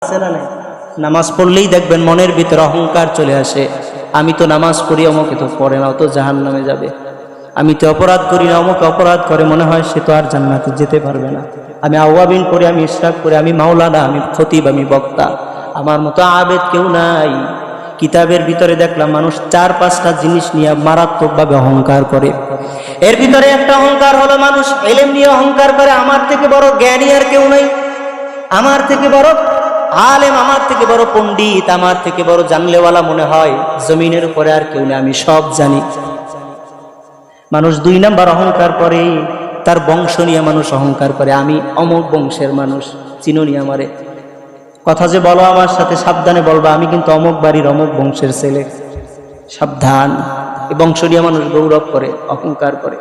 আছে না নাই? নামাজ পড়লেই দেখবেন মনের ভিতরে অহংকার চলে আসে। আমি তো নামাজ পড়ি, অমুকে তো পড়ে না, ও তো জাহান্নামে যাবে। আমি তো অপরাধ করি না, অমুকে অপরাধ করে, মনে হয় সে তো আর জান্নাতে যেতে পারবে না। আমি আওয়াবিন করি, আমি ইশরাক করি, আমি মাওলানা, আমি খতিব, আমি বক্তা, আমার মতো আবেদ কেউ নাই। কিতাবের ভিতরে দেখলাম মানুষ 4-5টা জিনিস নিয়ে মারাত্মকভাবে অহংকার করে। এর ভিতরে একটা অহংকার হলো মানুষ ইলম নিয়ে অহংকার করে, আমার থেকে বড় জ্ঞানী আর কেউ নাই, আমার থেকে বড় আলেম, আমার থেকে বড় পণ্ডিত, আমার থেকে বড় জানলেওয়ালা মনে হয় জমিনের উপরে আর কেউ নেই, আমি সব জানি। মানুষ 2 নাম্বার অহংকার করে, তার বংশ নিয়ে মানুষ অহংকার করে, আমি অমুক বংশের মানুষ, চিনুনি আমারে, কথা যে বলো আমার সাথে সাবধানে বলবা, আমি কিন্তু অমুক বাড়ির অমুক বংশের ছেলে, সাবধান। এই বংশ নিয়ে মানুষ গৌরব করে, অহংকার করে।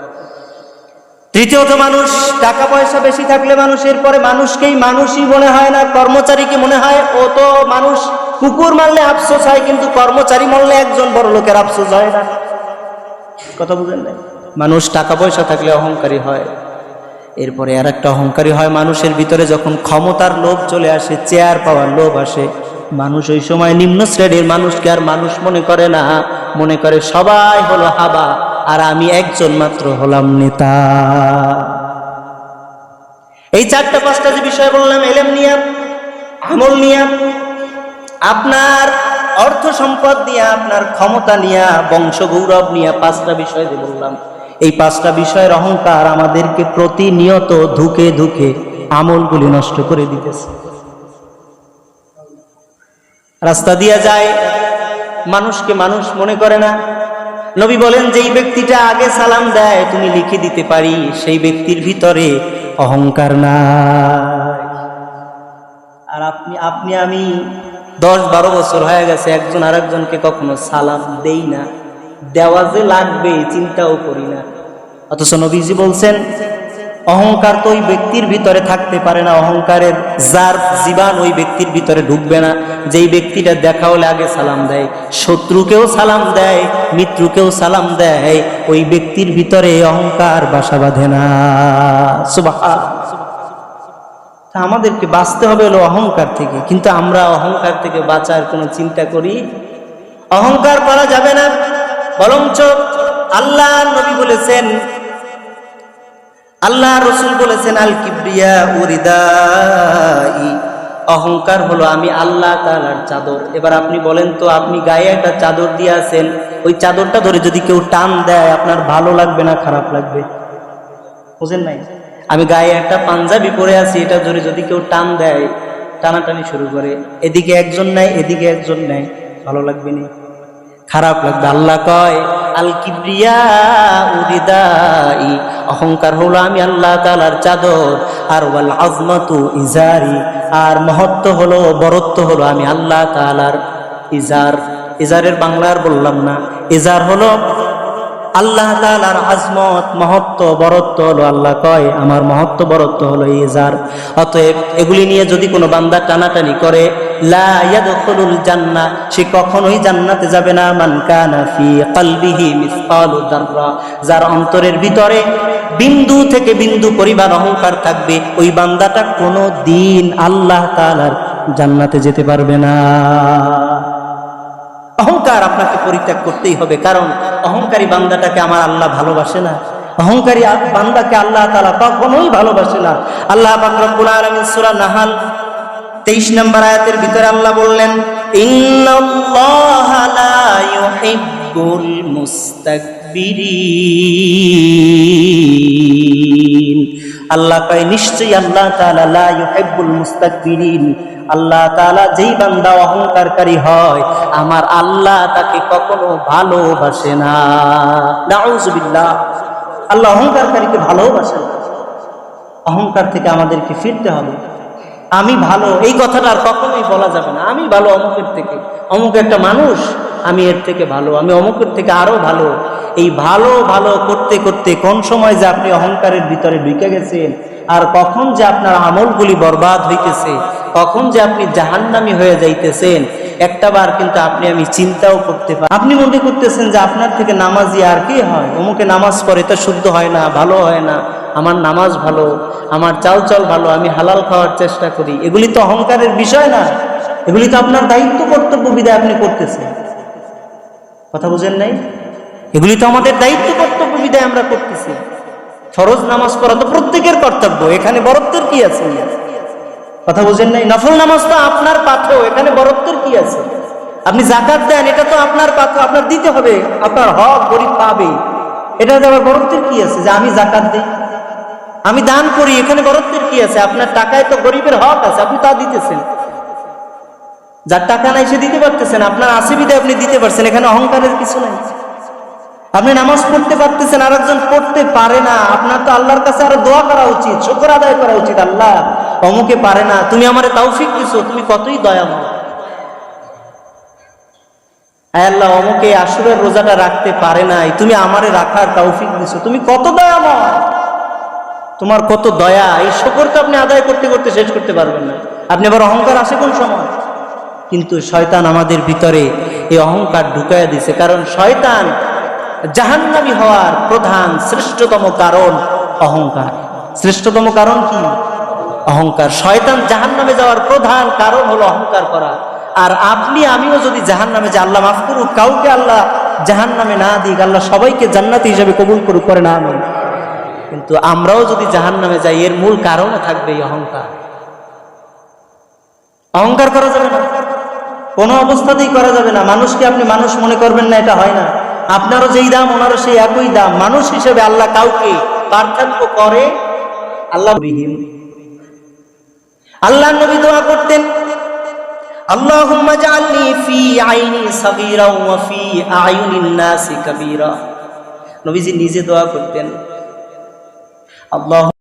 তৃতীয়ত, মানুষ টাকা পয়সা বেশি থাকলে মানুষের পরে মানুষকেই মানুষই মনে হয় না, কর্মচারীকে মনে হয় ও তো মানুষ। কুকুর মারলে আফসোস হয়, কিন্তু কর্মচারী মারলে একজন বড় লোকের আফসোস হয় না। কথা বুঝেন না? মানুষ টাকা পয়সা থাকলে অহংকারী হয়। এরপরে আর একটা অহংকারী হয় মানুষের ভিতরে যখন ক্ষমতার লোভ চলে আসে, চেয়ার পাওয়ার লোভ আসে, মানুষ ওই সময় নিম্ন শ্রেণীর মানুষকে আর মানুষ মনে করে না, মনে করে সবাই হলো হাবা আর আমি একজন মাত্র হলাম নেতা। এই 4-5টা যে বিষয় বললাম, ইলম নিয়ে, আমল নিয়ে, আপনার অর্থ সম্পদ নিয়ে, আপনার ক্ষমতা নিয়ে, বংশ গৌরব নিয়ে, 5টা বিষয় যে বললাম, এই 5টা বিষয়ের অহংকার আমাদেরকে প্রতিনিয়ত ধুকে ধুকে আমলগুলি নষ্ট করে দিতেছে। রাস্তা দিয়ে যায়, মানুষকে মানুষ মনে করে না। নবী বলেন, যেই ব্যক্তিটা আগে সালাম দেয় তুমি লিখে দিতে পারি সেই ব্যক্তির ভিতরে অহংকার নাই। আর আপনি আমি 10-12 বছর হয়ে গেছে একজন আরেকজনকে কখনো সালাম দেই না, দেওয়া যে লাগবে চিন্তাও করি না। অথচ নবীজি বলছেন অহংকার তো ওই ব্যক্তির ভিতরে থাকতে পারে না, অহংকারের যার জীবান ওই ব্যক্তির ভিতরে ঢুকবে না যেই ব্যক্তিটা দেখা হলে আগে সালাম দেয়, শত্রুকেও সালাম দেয়, মিত্রকেও সালাম দেয়, ওই ব্যক্তির ভিতরে অহংকার বাসা বাঁধে না। সুবহানাল্লাহ। আমাদেরকে বাঁচতে হবে হলো অহংকার থেকে, কিন্তু আমরা অহংকার থেকে বাঁচার কোনো চিন্তা করি? অহংকার করা যাবে না, বরঞ্চ আল্লাহ নবী বলেছেন, আল্লাহ রসুল বলেছেন, আল কিবরিয়া উরিদাই, অহংকার হলো আমি আল্লাহ তাআলার চাদর। এবার আপনি বলেন তো, আপনি গায়ে একটা চাদর দিয়ে আছেন, ওই চাদরটা ধরে যদি কেউ টান দেয় আপনার ভালো লাগবে না খারাপ লাগবে? বুঝেন নাই? আমি গায়ে একটা পাঞ্জাবি পরে আছি, এটা ধরে যদি কেউ টান দেয়, টানাটানি শুরু করে, এদিকে একজন নেয় এদিকে একজন নেয়, ভালো লাগবে না, খারাপ লাগবে। আল্লাহ কয় আল কিবরিয়া উরিদাই, অহংকার হলো আমি আল্লাহ তাআলার চাদর, আর ওয়াল আযমাতু ইজারি, আর মহত্ব হলো, বরত্ব হলো আমি আল্লাহ তাআলার ইজার। ইজারের বাংলার বললাম না, ইজার হলো আল্লাহ তাআলার আজমত, মহত্ব, বরত্ব হলো, আল্লাহ কয় আমার মহত্ব বরত্ব হলো ইজার। অতএব এগুলি নিয়ে যদি কোনো বান্দা টানাটানি করে, লা ইয়াদখুলুল জান্নাহ, সে কখনোই জান্নাতে যাবে না। মান কানা ফি কলবিহি মিসকালু যাররা, যার অন্তরের ভিতরে বিন্দু থেকে বিন্দু পরিমাণ অহংকার থাকবে, ওই বান্দাটা কোনো দিন আল্লাহ তাআলার জান্নাতে যেতে পারবে না। অহংকার আপনাকে পরিত্যাগ করতেই হবে, কারণ অহংকারী বান্দাটাকে আমার আল্লাহ ভালোবাসে না, অহংকারী বান্দাকে আল্লাহ তাআলা কখনোই ভালোবাসে না। আল্লাহ পাক রব্বুল আলামিন সূরা নাহাল 23 নম্বর আয়াতের ভিতরে আল্লাহ বললেন, ইন্নাল্লাহা লা ইউহিব্বুল মুস্তাকবিরিন, আল্লাহ কয় নিশ্চয়ই আল্লাহ তাআলা লা ইউহিব্বুল মুস্তাকবিরিন, আল্লাহ তাআলা যেই বান্দা অহংকারকারী হয় আমার আল্লাহ তাকে কখনো ভালোবাসে না। নাউযুবিল্লাহ, আল্লাহ অহংকারকারীকে ভালোবাসে না। অহংকার থেকে আমাদেরকে ফিরতে হবে। আমি ভালো, এই কথাটা আর কখনোই বলা যাবে না, আমি ভালো অমুকের থেকে, অমুক একটা মানুষ, আমি এর থেকে ভালো, আমি অমুকের থেকে আরো ভালো। এই ভালো ভালো করতে করতে কোন সময় যে আপনি অহংকারের ভিতরে ঢুকে গেছেন, আর কখন যে আপনার আমলগুলি বরবাদ হইতেছে, কখন যে আপনি জাহান্নামী হয়ে যাইতেছেন, একটাবার কিন্তু আপনি আমি চিন্তাও করতে পারি। আপনি মনে করতেছেন যে আপনার থেকে নামাজি আর কি হয়, অমুকে নামাজ পড়ে তা শুদ্ধ হয় না, ভালো হয় না, আমার নামাজ ভালো, আমার চাল চল ভালো, আমি হালাল খাওয়ার চেষ্টা করি, এগুলি তো অহংকারের বিষয় না। এগুলি তো আপনার দায়িত্ব কর্তব্য বিধায় আপনি করতেছেন। কথা বুঝেন নাই? এগুলি তো আমাদের দায়িত্ব কর্তব্য বিধায় আমরা করতেছি। ফরজ নামাজ পড়া তো প্রত্যেকের কর্তব্য, এখানে বরত্বের কি আছে? কথা বুঝেন নাই? নফল নামাজ তো আপনার পাথেও, এখানে বরত্বের কি আছে? আপনি যাকাত দেন, এটা তো আপনার পাথেও, আপনার দিতে হবে, আপনার হক গরিব পাবে। এটাতে আবার বরত্বের কি আছে যে আমি যাকাত দিই, আমি দান করি, এখানে বরত্বের কি আছে? আপনার টাকায় তো গরিবের হক আছে, আপনি তা দিতেছেন। যার টাকা নাই সে দিতে পারতেছেন, আপনার আছে বিধায় আপনি দিতে পারছেন, এখানে অহংকারের কিছু নাই। আপনি নামাজ পড়তে পারতেছেন, আর একজন পড়তে পারে না, আপনার তো আল্লাহর কাছে আরো দোয়া করা উচিত, শুকর আদায় করা উচিত। আল্লাহ, অমুকে পারে না, তুমি আমারে তৌফিক দিছো, তুমি কতই দয়াময়। আল্লাহ, অমুকে আশুরার রোজাটা রাখতে পারে নাই, তুমি আমারে রাখার তৌফিক দিছো, তুমি কত দয়াময়, তোমার কত দয়া। এই শুকরটা আপনি আদায় করতে করতে শেষ করতে পারবেন না। আপনি আবার অহংকার আসে কোন সময়? কিন্তু শয়তান আমাদের ভিতরে এই অহংকার ঢুকাইয়া দিছে, কারণ শয়তান জাহান্নামী হওয়ার প্রধান শ্রেষ্ঠতম কারণ অহংকার। শ্রেষ্ঠতম কারণ কি? অহংকার। শয়তান জাহান্নামে যাওয়ার প্রধান কারণ হলো অহংকার করা। আর আপনি আমিও যদি জাহান্নামে যাই, আল্লাহ মাফ করুক, কাউকে আল্লাহ জাহান্নামে না দিক, আল্লাহ সবাইকে জান্নাতি হিসেবে কবুল করুক, করে না আমিন। কিন্তু আমরাও যদি জাহান্নামে যাই, এর মূল কারণ থাকবে এই অহংকার। অহংকার করা যাবে না, কোনো অবস্থাতেই করা যাবে না। মানুষকে আপনি মানুষ মনে করবেন না, এটা হয় না। আপনারও যেই দাম, ওনারও সেই একই দাম। মানুষ হিসেবে আল্লাহ কাউকে পার্থক্য করে আল্লাহ বিহীন। আল্লাহ নবী দোয়া করতেন, আল্লাহুম্মা জাআলনি ফি আইনি সাগীরা ওয়া ফি আয়ুনিন নাসি কাবীরা। নবীজি নিজে দোয়া করতেন, আল্লাহ